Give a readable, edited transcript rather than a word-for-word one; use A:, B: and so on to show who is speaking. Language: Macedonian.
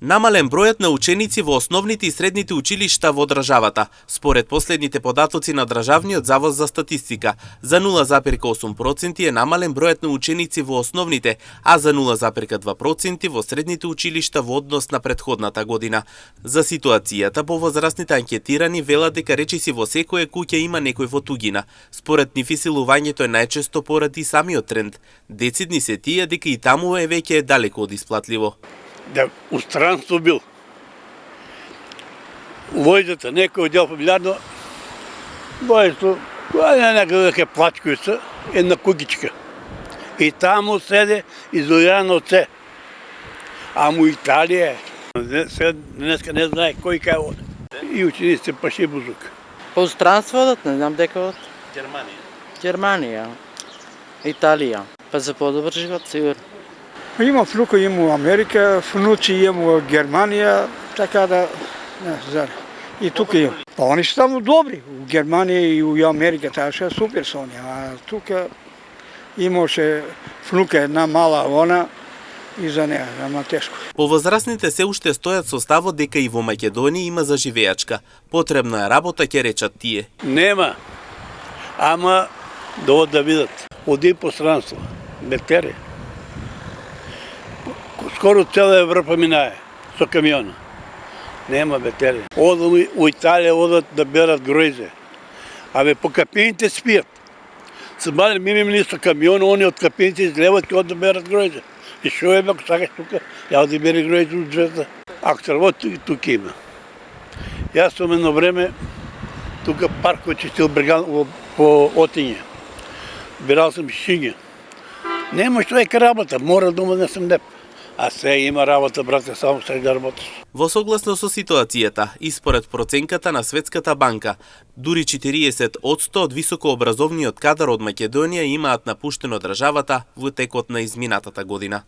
A: Намален бројот на ученици во основните и средните училишта во државата, според последните податоци на Државниот завод за статистика. За 0,8% е намален бројот на ученици во основните, а за 0,2% во средните училишта во однос на претходната година. За ситуацијата повозрастните анкетирани велат дека речиси во секоја куќа има некој во тугина. Според нив исилувањето е најчесто поради самиот тренд. Децидни се тие дека и таму е веќе далеку од исплатливо.
B: Да у странство бил. У војзата некој одел фамилиарно, војзато, која некоја плачкујца, една кугичка. И таму седе изолирано од се. А му Италија е. Днеска не знае кој кај оде. И учениците паши бузук.
C: По странство одат, не знам дека од Германија, Италија. Па за подобар живот, сигурно.
D: Има внука, има у Америка, внуци има у Германија, така да, не знам, и тука има. Па они се таму добри, у Германија и у Америка, таа ше супер со оние, а тука имаше внука една мала она и за неа, ама тешко.
A: Повозрастните се уште стојат со ставот дека и во Македонија има заживеачка. Потребна е работа, ќе речат тие.
B: Нема, ама довод да видат. Оди по странство, бетере. Скоро цела Европа минае со камиона. Нема бетере. Одат у Италија, одат да берат гројзе. Абе по капините спијат. Се мале мине со камион, они од капините излеват и одат да берат гројзе. И шо е, ако сакаш тука, ја оди бери гројзе од звезда. Ако се работи, тука има. Јас сум едно време тука паркот чистил бреган по Отиње. Бирал сам шинја. Нема што е работа, мора да донесам деп. А се има работа, брате, само се да работиш.
A: Во согласно со ситуацијата и според проценката на Светската банка, дури 40% од високообразовниот кадар од Македонија имаат напуштено државата во текот на изминатата година.